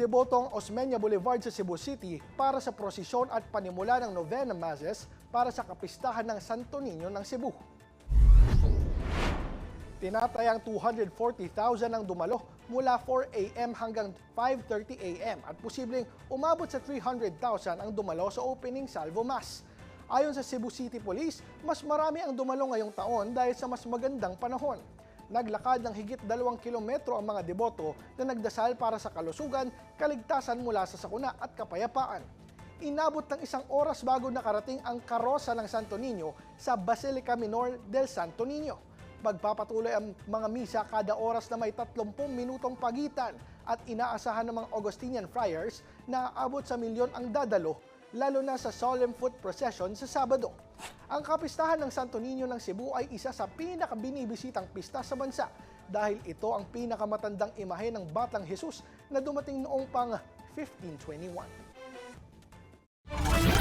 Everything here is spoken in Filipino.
deboto ang Osmeña Boulevard sa Cebu City para sa prosesyon at panimula ng Novena Masses para sa kapistahan ng Santo Niño ng Cebu. Tinatayang 240,000 ang dumalo mula 4 a.m. hanggang 5:30 a.m. at posibleng umabot sa 300,000 ang dumalo sa opening Salvo Mass. Ayon sa Cebu City Police, mas marami ang dumalo ngayong taon dahil sa mas magandang panahon. Naglakad ng higit 2 kilometro ang mga deboto na nagdasal para sa kalusugan, kaligtasan mula sa sakuna at kapayapaan. Inabot ng 1 oras bago nakarating ang karosa ng Santo Niño sa Basilica Minor del Santo Niño. Magpapatuloy ang mga misa kada oras na may 30 minutong pagitan at inaasahan ng mga Augustinian friars na aabot sa milyon ang dadalo, lalo na sa Solemn Foot Procession sa Sabado. Ang kapistahan ng Santo Niño ng Cebu ay isa sa pinakabinibisitang pista sa bansa dahil ito ang pinakamatandang imahe ng Batang Jesus na dumating noong pang 1521.